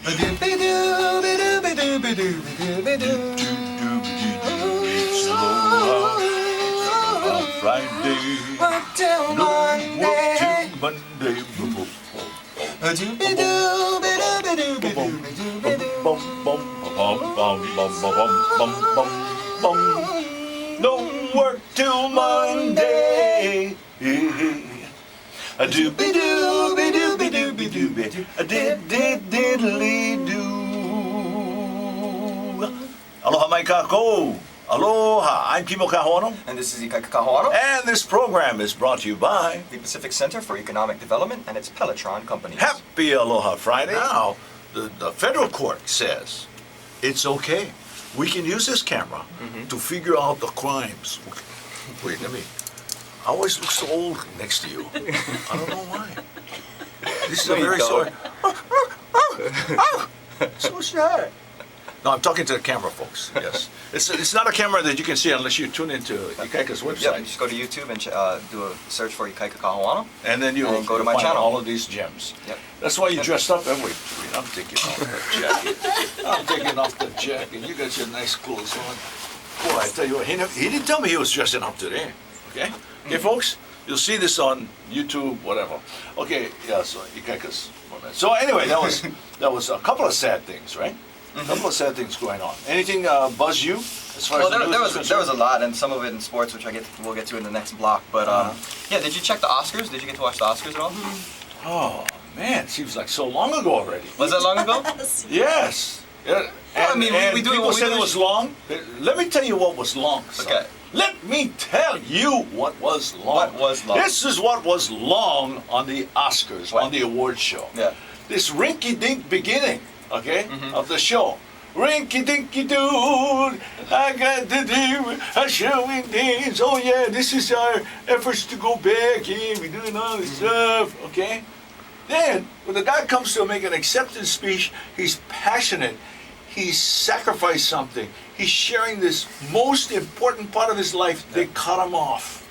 Friday. Till Monday. Monday. No work till Monday. A doobie doobie doobie doobie doobie. A diddly doo. Aloha mai kako. Aloha. I'm Kimo Kahoano. And this is Ikaika Kahoano, And this program is brought to you by the Pacific Center for Economic Development and its Pelletron companies. Happy Aloha Friday. Now, the federal court says it's okay. We can use this camera to figure out the crimes. Wait, let me. I always look so old next to you. I don't know why. This is a very sorry. So sad. No, I'm talking to the camera folks. Yes, it's not a camera that you can see unless you tune into Ikaika's website. Yep, you just go to YouTube and do a search for Ikaika Kahoano. And then you go to my find channel. all of these gems. Yep. That's why you dressed up. And wait, I'm taking off that jacket. I'm taking off the jacket. You got your nice clothes on. Boy, I tell you what, he didn't tell me he was dressing up today. Okay? Okay, folks? You'll see this on YouTube, whatever. Okay, yeah, so Ikaika's. So anyway, that was a couple of sad things, right? A couple of sad things going on. Anything buzz you as far as the news there was a lot, and some of it in sports, which we'll get to in the next block. But yeah, did you check the Oscars? Did you get to watch the Oscars at all? Oh man, seems like so long ago already. Was that long ago? Yes. Yeah. Well, I mean, we do people what we said do. it was long. Let me tell you what was long. Son. Okay. Let me tell you what was long. What was long? This is what was long on the Oscars, on the award show. Yeah. This rinky-dink beginning, okay, of the show. Rinky-dinky dude, I got to do a showing things. Oh yeah, this is our efforts to go back in. We're doing all this stuff, okay? Then, when the guy comes to make an acceptance speech, he's passionate. He's sacrificed something. He's sharing this most important part of his life. They cut him off.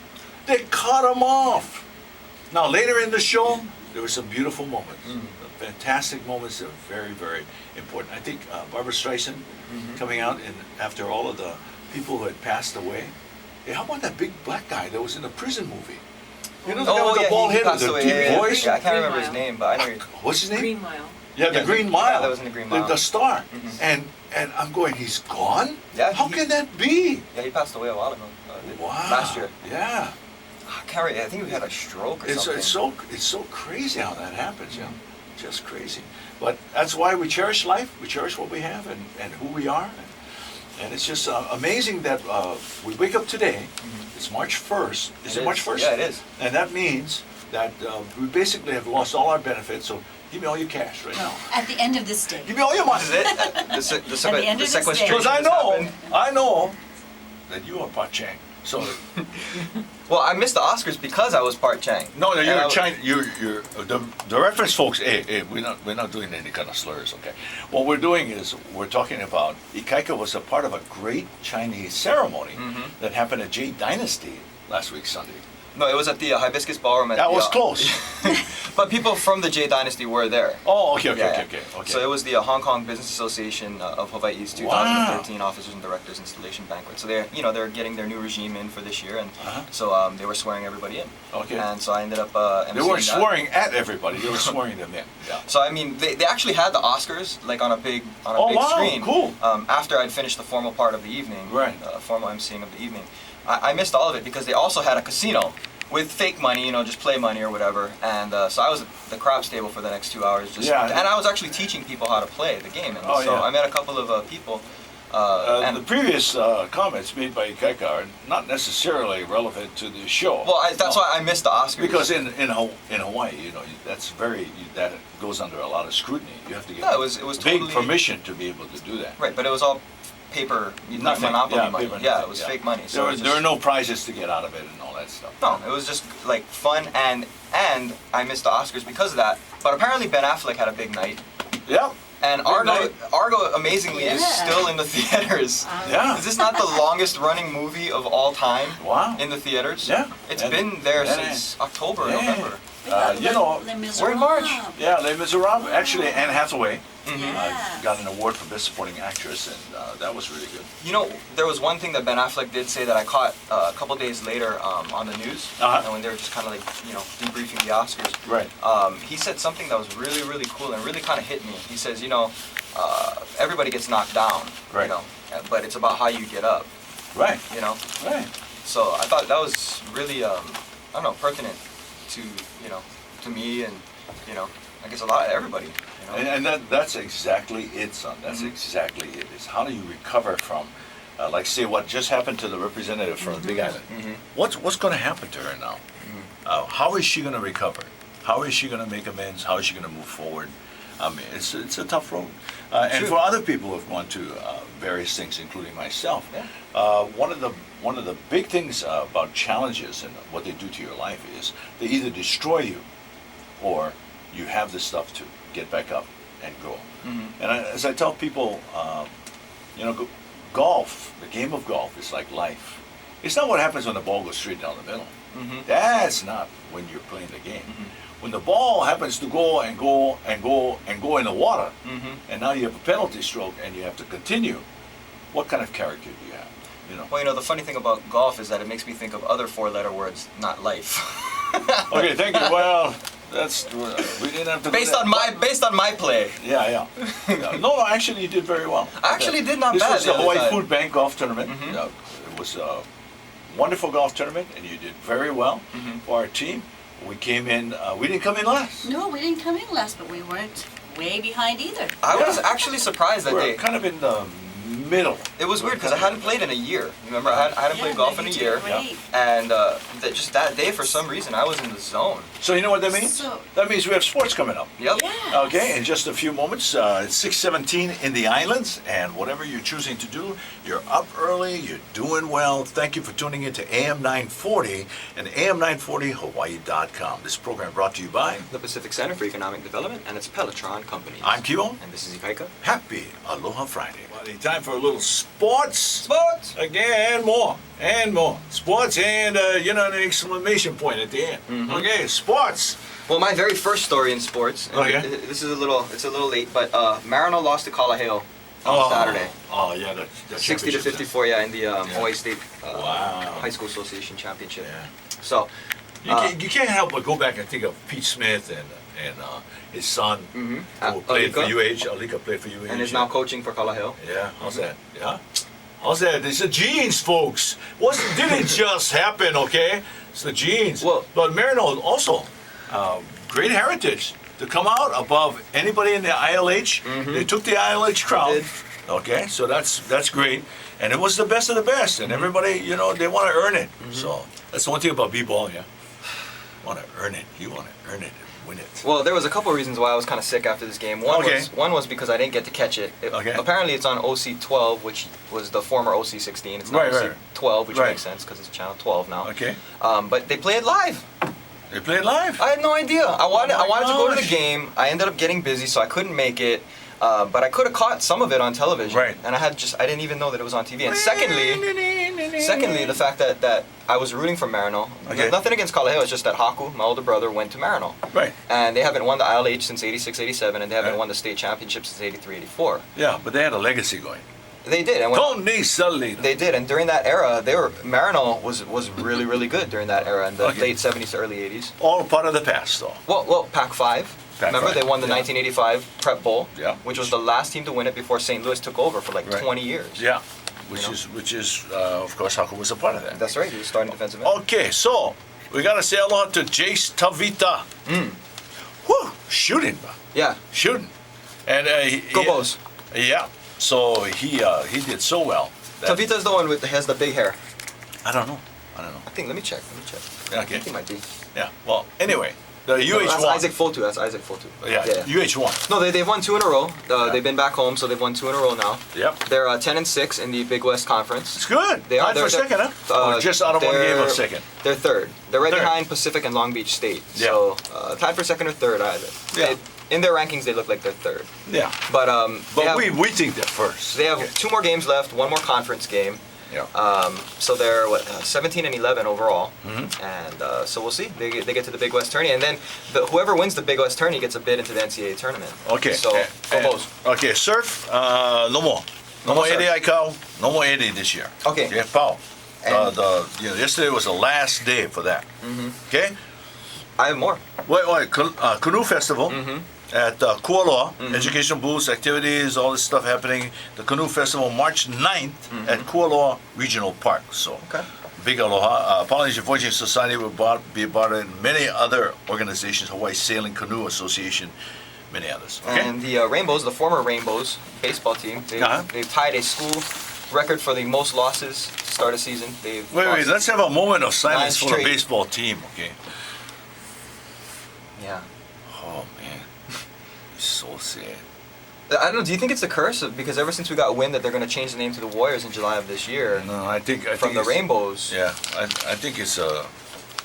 They cut him off. Now, later in the show, there were some beautiful moments. Fantastic moments that are very, very important. I think Barbara Streisand coming out after all of the people who had passed away. Hey, how about that big black guy that was in the prison movie? You know, the guy with the bald head with the deep voice? Yeah, I can't remember his name, but I know. What's his name? Green Mile. Yeah, the Green Mile. that was in the Green Mile. The star. And I'm going, he's gone? Yeah, How can that be? Yeah, he passed away a while ago. Wow. Last year. Yeah. I think he had a stroke or something. It's so crazy how that happens, yeah. Just crazy. But that's why we cherish life. We cherish what we have and who we are. And it's just amazing that we wake up today. It's March 1st. Is it March 1st? Yeah, it is. And that means that we basically have lost all our benefits. So give me all your cash right now. At the end of this day. Give me all your money. This is it. At the end of this day. sequestration Because has happened. I know that you are part Chang. So Well, I missed the Oscars because I was part Chang. no, And you're I- China. You're the reference, folks. Hey, we're not doing any kind of slurs, okay? What we're doing is we're talking about Ikaika was a part of a great Chinese ceremony that happened at Jade Dynasty last week Sunday. No, it was at the Hibiscus Ballroom. That was close. But people from the Jade Dynasty were there. Oh, okay. Yeah. So it was the Hong Kong Business Association of Hawaii's 2013 Officers and Directors Installation Banquet. So they're getting their new regime in for this year, and so they were swearing everybody in. Okay. And so I ended up They emceeing weren't that. swearing at everybody. They were swearing them in. Yeah. So I mean, they actually had the Oscars like on a big wow, screen. cool. After I'd finished the formal part of the evening, Right. Formal emceeing of the evening, I missed all of it because they also had a casino with fake money, just play money or whatever. And so I was at the craps table for the next 2 hours. And I was actually teaching people how to play the game. And I met a couple of people. And the previous comments made by Ikaika are not necessarily relevant to the show. Well, that's why I missed the Oscars. Because in Hawaii, that goes under a lot of scrutiny. You have to get it was big totally, permission to be able to do that. Right, but it was all paper, not Monopoly money. It was fake money. So there are no prizes to get out of it and all that stuff. No, it was just like fun, and I missed the Oscars because of that. But apparently Ben Affleck had a big night. Yeah. And Argo amazingly is still in the theaters. Yeah. Is this not the longest running movie of all time? Wow. In the theaters? Yeah. It's been there since October or November. You know, we're in March. yeah, Les Miserables. Actually, Anne Hathaway Yes. got an award for Best Supporting Actress, and that was really good. You know, there was one thing that Ben Affleck did say that I caught a couple days later on the news, when they were just kind of like, debriefing the Oscars. Right. He said something that was really, really cool and really kind of hit me. He says, everybody gets knocked down, Right. But it's about how you get up, Right. Right. So I thought that was really, pertinent to, to me and, I guess everybody. And that's exactly it, son. That's exactly it. Is how do you recover from, like, say, what just happened to the representative from the Big Island? What's going to happen to her now? How is she going to recover? How is she going to make amends? How is she going to move forward? I mean, it's a tough road. And for other people who have gone to various things, including myself, one of the big things about challenges and what they do to your life is they either destroy you, or you have the stuff to get back up and go. And as I tell people, golf, the game of golf is like life. It's not what happens when the ball goes straight down the middle. That's not when you're playing the game. When the ball happens to go and go and go and go in the water, and now you have a penalty stroke and you have to continue, what kind of character do you have? Well, the funny thing about golf is that it makes me think of other four-letter words, not life. Okay, thank you. Well, we didn't have to. Based on my play. Yeah. No, actually, you did very well. I actually did not this bad. This was the Hawaii Food Bank golf tournament. It was a wonderful golf tournament, and you did very well for our team. We came in. We didn't come in last. No, we didn't come in last, but we weren't way behind either. I was actually surprised that We're kind of in the middle. It was weird because I hadn't played in a year. Remember, I hadn't played golf in a year, and just that day, for some reason, I was in the zone. So you know what that means? That means we have sports coming up. Yep. Yes. Okay, in just a few moments, it's 6:17 in the islands, and whatever you're choosing to do, you're up early, you're doing well. Thank you for tuning in to AM 940 and AM940Hawaii.com. This program brought to you by The Pacific Center for Economic Development and its Pelletron Company. I'm Kibo. And this is Ikaika. Happy Aloha Friday. Well, time for a little sports. Sports! Again, more and more. Sports and, an exclamation point at the end. Okay, sports. Well, my very first story in sports, and this is a little late, but Marino lost to Kalaheo on Saturday. Oh, yeah, the 60 to 54, in the Hawaii State High School Association Championship. Yeah. So, you can't help but go back and think of Pete Smith and his son, who played for UH. Alika played for UH. And is now coaching for Kalaheo. Yeah, how's that? Yeah? How's that? It's the genes, folks. Didn't just happen, okay? It's the genes. Well, but Marino also, great heritage to come out above anybody in the ILH. They took the ILH crowd. Okay, so that's great. And it was the best of the best. And everybody, they want to earn it. So that's the one thing about b-ball, yeah. Want to earn it. You want to earn it. Win it. Well, there was a couple of reasons why I was kind of sick after this game. One was because I didn't get to catch it. Apparently, it's on OC 12, which was the former OC 16. It's not OC 12, which makes sense because it's channel 12 now. Okay. But they play it live. They play it live? I had no idea. I wanted to go to the game. I ended up getting busy, so I couldn't make it. But I could have caught some of it on television. Right. And I didn't even know that it was on TV. And secondly, the fact that I was rooting for Marino. Nothing against Kalaheo, it's just that Haku, my older brother, went to Marino. Right. And they haven't won the ILH since 86, 87, and they haven't won the state championship since 83, 84. Yeah, but they had a legacy going. They did. And they did, and during that era, Marino was really, really good during that era in the late 70s to early 80s. All part of the past, though. Well, Pac-5. Remember, they won the 1985 Prep Bowl, which was the last team to win it before St. Louis took over for like 20 years. Yeah, which is of course, Haku was a part of that. That's right, he was starting defensive end. Okay, so we got to say aloha to Jace Tavita. Whew, shooting. Yeah. Shooting. And Go Bows. Yeah, so he did so well. Tavita's the one that has the big hair. I don't know. I think, let me check. Okay. I think he might be. Yeah, well, anyway. The UH that's won. Isaac Fotu. That's Isaac Fotu. Yeah, UH won. No, they've won 2 in a row. They've been back home, so they've won 2 in a row now. Yep. They're 10-6 in the Big West Conference. It's good. They are. Tied for second, huh? Or just out of one game of second. They're third. They're right behind Pacific and Long Beach State. So tied for second or third. In their rankings, they look like they're third. Yeah. But we think they're first. They have 2 more games left, 1 more conference game. Yeah. So they're 17 and 11 overall, and so we'll see. They get to the Big West tourney, and then whoever wins the Big West tourney gets a bid into the NCAA tournament. Okay. So okay, surf, no more. No more 80 Aikau, no more 80 this year. Okay. Yeah, Pao. Yesterday was the last day for that. Okay? I have more. Wait, Canoe Festival at Kualoa, education booths, activities, all this stuff happening. The Canoe Festival, March 9th at Kualoa Regional Park. So, big aloha. Polynesian Voyaging Society will be part of it, and many other organizations, Hawaii Sailing Canoe Association, many others. Okay? And the Rainbows, the former Rainbows baseball team, they've tied a school record for the most losses to start a season. Wait, let's have a moment of silence for the straight. baseball team, okay? Yeah. Oh, man. It's so sad. I don't know, do you think it's a curse? Because ever since we got wind that they're going to change the name to the Warriors in July of this year, No, I think from the it's- Rainbows. Yeah, I think it's a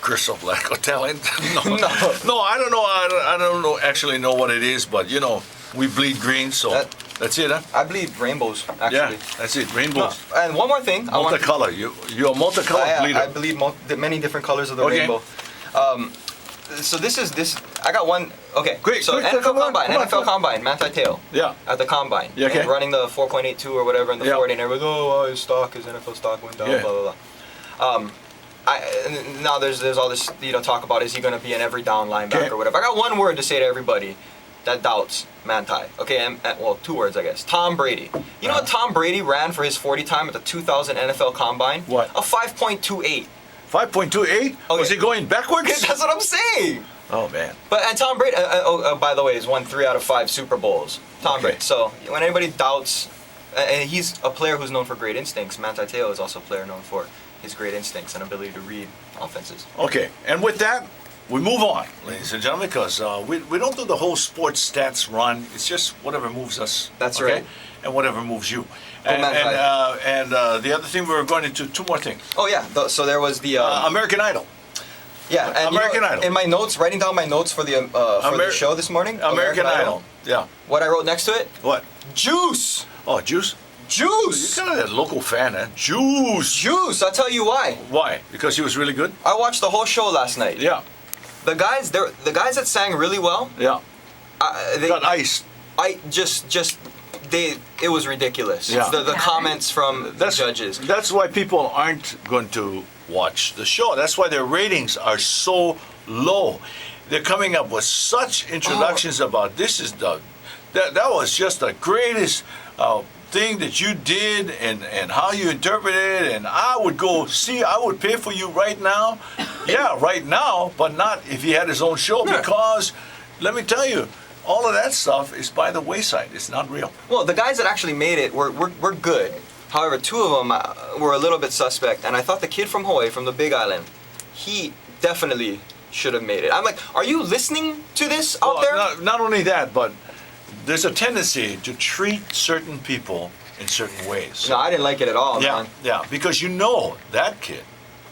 curse of lack of talent. No. No, I don't know. I don't know. Actually, know what it is, but you know, we bleed green, so that's it, huh? I believe Rainbows, actually. Yeah, that's it. Rainbows, And one more thing. multicolor. You're a multicolor bleeder. I believe the many different colors of the Okay. rainbow. So this. I got one. Okay. Quick, So quick, NFL come on, Combine. come on, NFL come on. Combine. Manti Te'o. Yeah. At the Combine. Yeah, okay. And running the 4.82 or whatever in the Yeah. 40, and everyone's his stock, his NFL stock went down. Yeah. Blah blah blah. And now there's all this talk about is he going to be an every down linebacker Okay. or whatever. I got one word to say to everybody that doubts Manti. Okay, and well, two words I guess. Tom Brady. You know what Tom Brady ran for his 40 time at the 2000 NFL Combine? What? A 5.28. 5.28? Okay. Was he going backwards? That's what I'm saying. Oh man. And Tom Brady, by the way, has won 3 out of 5 Super Bowls. Tom Brady. So when anybody doubts, and he's a player who's known for great instincts. Manti Te'o is also a player known for his great instincts and ability to read offenses. Okay, and with that, we move on, ladies and gentlemen, because we don't do the whole sports stats run. It's just whatever moves us. That's okay? right. And whatever moves you. Go And the other thing, we were going into 2 more things. Oh yeah. So there was the American Idol. yeah. And American Idol. In my notes, writing down my notes for the show this morning. American Idol. Yeah. What I wrote next to it? What? Juice. Oh, Juice? Juice. You're kind of a local fan, huh? Juice. Juice. I'll tell you why. Why? Because he was really good? I watched the whole show last night. Yeah. The guys that sang really well. Yeah. They Got iced. It was ridiculous. Yeah. The comments from the judges. That's why people aren't going to watch the show. That's why their ratings are so low. They're coming up with such introductions about this is that was just the greatest thing that you did and how you interpreted it, and I would go see, I would pay for you right now. Yeah, right now, but not if he had his own show, because let me tell you, all of that stuff is by the wayside. It's not real. Well, the guys that actually made it were good. However, 2 of them were a little bit suspect, and I thought the kid from Hawaii, from the Big Island, he definitely should have made it. I'm like, are you listening to this out there? Not only that, but there's a tendency to treat certain people in certain ways. No, I didn't like it at all, man. Yeah, because you know that kid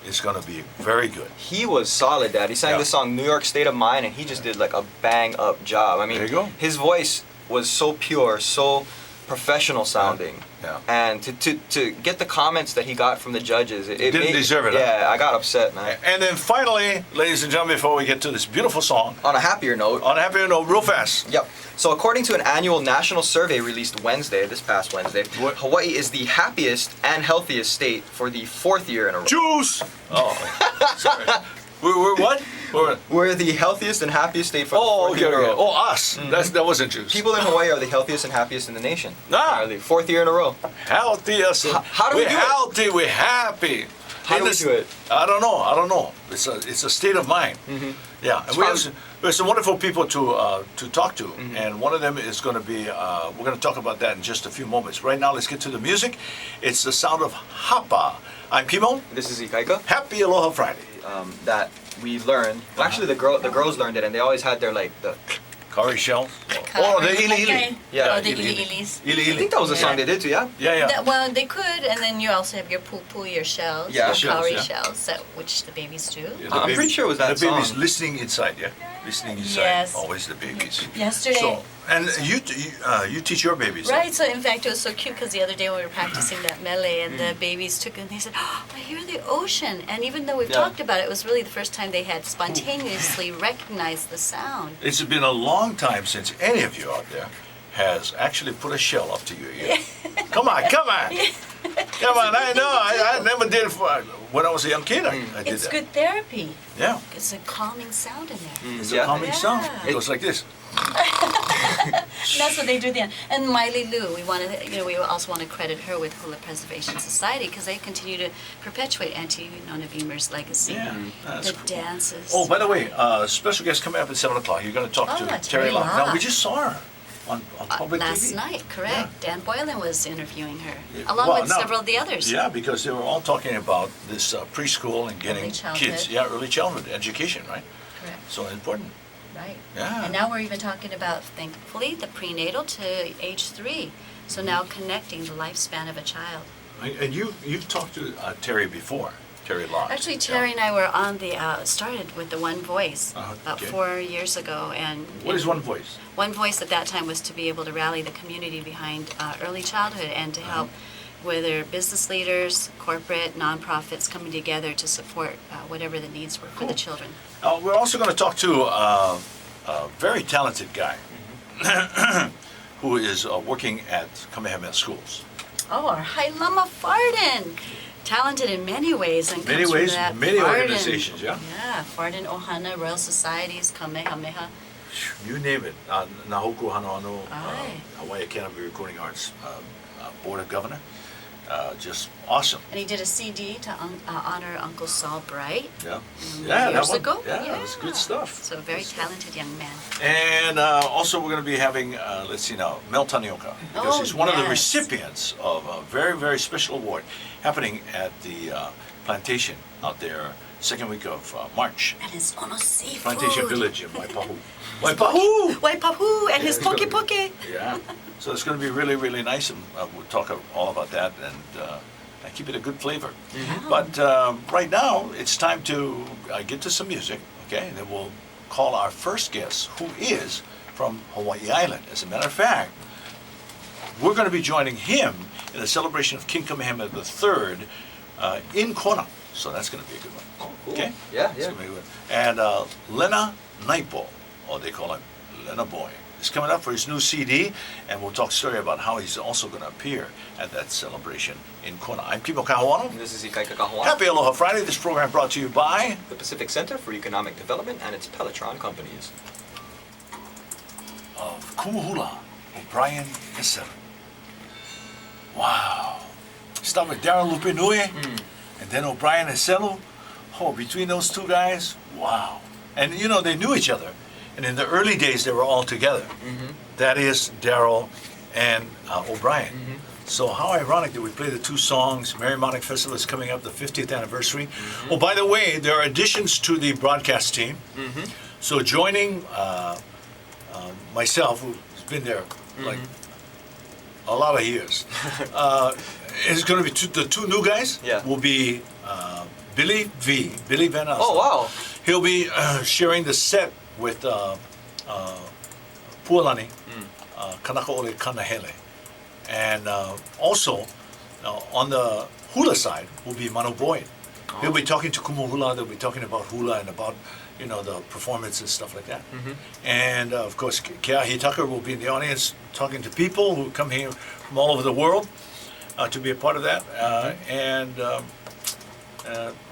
is going to be very good. He was solid, Dad. He sang the song New York State of Mind, and he just did like a bang up job. I mean, there you go. His voice was so pure, so professional sounding. Yeah. And to get the comments that he got from the judges, it Didn't deserve it, huh? Yeah, I got upset, man. And then finally, ladies and gentlemen, before we get to this beautiful song, On a happier note. real fast. Yep. So according to an annual national survey released this past Wednesday, What? Hawaii is the happiest and healthiest state for the 4th year in a row. Juice! Oh, sorry. We're what? We're the healthiest and happiest state for the 4th year in a row. Oh, us. That wasn't juice. People in Hawaii are the healthiest and happiest in the nation. Ah. Are the 4th year in a row. Healthiest. How do we we're do it? healthy, we're happy. How do we do it? I don't know. It's a state of mind. Yeah, and we have some wonderful people to talk to, and one of them is going to be. We're going to talk about that in just a few moments. Right now, let's get to the music. It's the sound of Hapa. I'm Kimon. This is Ikaika. Happy Aloha Friday. That we learned. Well, actually, the girls learned it, and they always had their the. Curry shell. Oh, the ili ili. Yeah, Oh, the ili, ili. ililis. Ili I ili. think that was a song they did too. Yeah. Yeah. Well, they could, and then you also have your poo, your shells, Yeah, your shells, cowrie yeah. shells, which the babies do. Yeah, I'm pretty sure it was that the baby's song. listening inside, yeah? Listening inside. Yes. Always the babies. Yesterday, So, And you teach your babies. Right, so in fact it was so cute because the other day when we were practicing that melee and the babies took it and they said, oh, I hear the ocean. And even though we've talked about it, it was really the first time they had spontaneously recognized the sound. It's been a long time since any of you out there has actually put a shell up to your ear. Come on, come on. Come on, I know. I never did it when I was a young kid. I did It's that. good therapy. Yeah. It's a calming sound in there. It's a calming sound. Yeah. It goes like this. That's what they do at the end. And Miley Lou, we also want to credit her with Hula Preservation Society because they continue to perpetuate Auntie Nona Beamer's legacy. Yeah, that's the cool. dances. Oh, by the way, special guest coming up at 7 o'clock. You're going to talk to Terry Long. Long. Now, we just saw her on public last TV. night, correct. Yeah. Dan Boylan was interviewing her, Yeah. along Well, with no, several of the others. Yeah, because they were all talking about this preschool and getting Early childhood. kids. Yeah, early childhood education, right? Correct. So important. Right. Yeah. And now we're even talking about, thankfully, the prenatal to age 3. So now connecting the lifespan of a child. And you've talked to Terry before, Terry Long. Actually, Terry and I were on the, started with the One Voice about Okay. 4 years ago. And What is One Voice? One Voice at that time was to be able to rally the community behind early childhood and to help whether business leaders, corporate, nonprofits coming together to support whatever the needs were for the children. We're also going to talk to a very talented guy who is working at Kamehameha Schools. Oh, our High Lama Farden. Talented in many ways. And Many comes from ways, that many Farden. organizations, yeah. Yeah, Farden Ohana, Royal Societies, Kamehameha. You name it. Nahoku Hanoano, Aye. Hawaii Academy of Recording Arts Board of Governor. Just awesome. And he did a CD to honor Uncle Saul Bright Yeah. years that one, ago. Yeah, that was good stuff. So a very talented young man. And also we're going to be having, let's see now, Mel Tanioka. Because Oh, he's one of the yes. recipients of a very, very special award happening at the plantation out there, second week of March. And his ono seafood. Plantation Village in Waipahu. Waipahu! Waipahu and his it's poke gonna poke. Yeah. So it's going to be really, really nice, and we'll talk all about that and keep it a good flavor. But right now, it's time to get to some music, okay? And then we'll call our first guest, who is from Hawaii Island. As a matter of fact, we're going to be joining him in a celebration of King Kamehameha III in Kona. So that's going to be a good one. Oh, cool. Okay? Yeah, It's yeah. gonna be good. And Lena Naipo, or they call him Lena Boy, is coming up for his new CD, and we'll talk story about how he's also going to appear at that celebration in Kona. I'm Kimo Kahawano. And this is Ikai Kakahoa, Happy Aloha Friday. This program brought to you by the Pacific Center for Economic Development and its Pelletron companies. of Kumuhula, O'Brien Esser. Wow. Start with Darren Lupinui, and then O'Brien Eselu. Oh, between those two guys, wow. And you know, they knew each other. And in the early days, they were all together. That is Daryl and O'Brien. So how ironic that we play the two songs. Merry Monarch Festival is coming up, the 50th anniversary. Oh, by the way, there are additions to the broadcast team. So joining myself, who's been there like a lot of years, is going to be the two new guys. Yeah. Will be Billy Van Alstyne. Oh, wow. He'll be sharing the set with Pualani, Kanaka Ole Kanahele. And also, on the hula side will be Mano Boyd. He'll be talking to Kumu Hula, they'll be talking about hula and about, you know, the performance and stuff like that. And of course, Keahi Tucker will be in the audience talking to people who come here from all over the world to be a part of that. And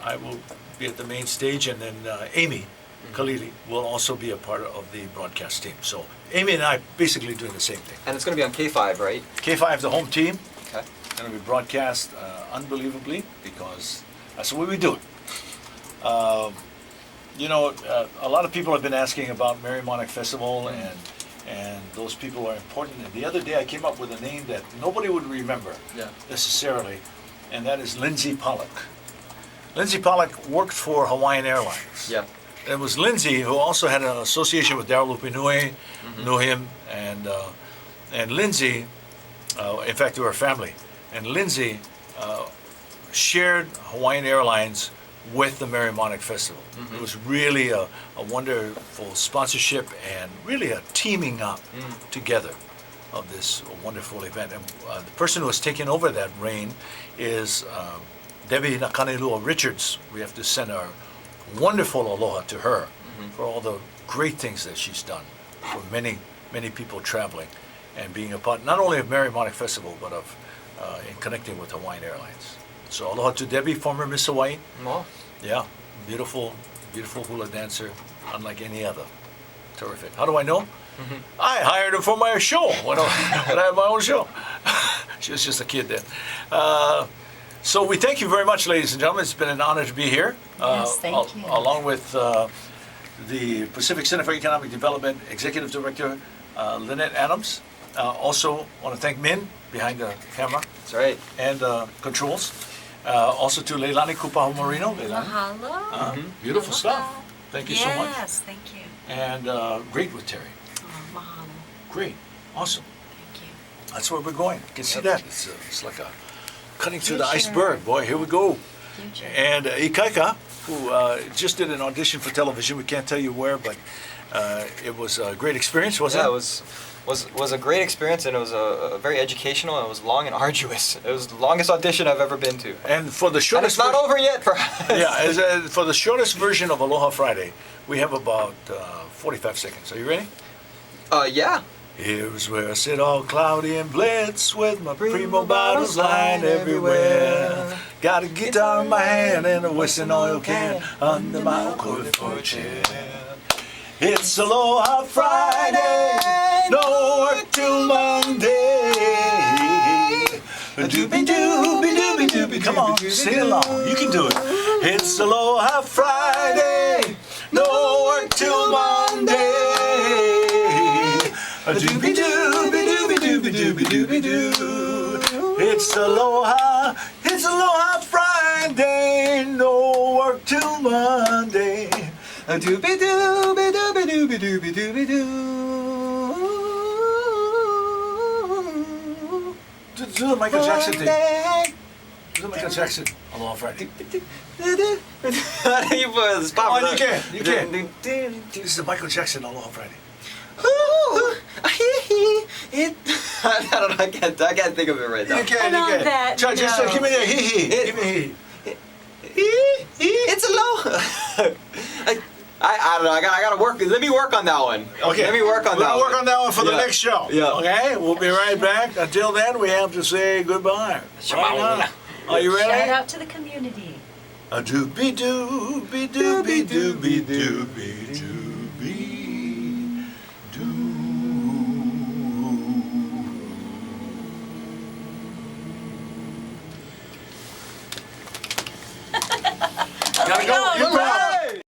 I will be at the main stage, and then Amy Kalili will also be a part of the broadcast team. So Amy and I basically doing the same thing. And it's going to be on K5, right? K5, the home team, Okay. going to be broadcast unbelievably, because that's the way we do it. You know, a lot of people have been asking about Merry Monarch Festival, and those people are important. And the other day I came up with a name that nobody would remember necessarily, and that is Lindsay Pollock. Lindsay Pollock worked for Hawaiian Airlines. Yeah. It was Lindsay who also had an association with Darryl Lupinui, knew him, and Lindsay, in fact, they were a family, and Lindsay shared Hawaiian Airlines with the Merry Festival. It was really a wonderful sponsorship and really a teaming up together of this wonderful event. And the person who has taken over that reign is Debbie Nakanelua Richards. We have to send our wonderful aloha to her for all the great things that she's done for many, many people traveling and being a part not only of Merry Festival, but of in connecting with Hawaiian Airlines. So aloha to Debbie, former Miss Hawaii. Oh. Yeah, beautiful, beautiful hula dancer, unlike any other. Terrific. How do I know? I hired her for my show when I had my own show. She was just a kid then. So we thank you very much, ladies and gentlemen. It's been an honor to be here. Yes, thank you. Along with the Pacific Center for Economic Development Executive Director, Lynette Adams. Also want to thank Min behind the camera. That's right. And controls. Also to Leilani Kupaho Marino. Leilani. Mahalo. Beautiful stuff. Thank you so much. Yes, thank you. And great with Terry. Oh, mahalo. Great. Awesome. Thank you. That's where we're going. You can see that. It's like a cutting through the Future. iceberg. Boy, here we go. Future. And Ikaika, who just did an audition for television. We can't tell you where, but it was a great experience, wasn't Yeah, it? it was a great experience, and it was a very educational, and it was long and arduous. It was the longest audition I've ever been to. And for the And shortest it's not over yet, perhaps. Yeah, for the shortest version of Aloha Friday, we have about 45 seconds. Are you ready? Yeah. Here's where I sit all cloudy and blitz with my primo bottles lying everywhere. Got a guitar in my hand and a Western oil can under my Okoe for a chair. It's Aloha Friday, no work till Monday. Doobie doobie doobie doobie. Come on, sing along. You can do it. It's Aloha Friday, no work till Monday. Doobie doobie doobie doobie doobie doobie doo. It's Aloha Friday, no work till Monday. Doobie doobie doobie doobie doobie doobie doo. Do the Michael Jackson thing. Do the Michael Jackson Aloha Friday. You put the spot. Oh, you can. You can. This is the Michael Jackson Aloha Friday. I don't know. I can't think of it right now. You can. I You know can. that, Try, just no. give me the hee hee. Give me hee. It's Aloha. I don't know. I gotta work. Let me work on that one. Okay. Let me work on that We'll one. work on that one for the Yeah. next show. Yeah. Okay. We'll be right back. Until then, we have to say goodbye. Right now. Are you ready? Shout out to the community. A doobie doobie doobie doobie doobie doo.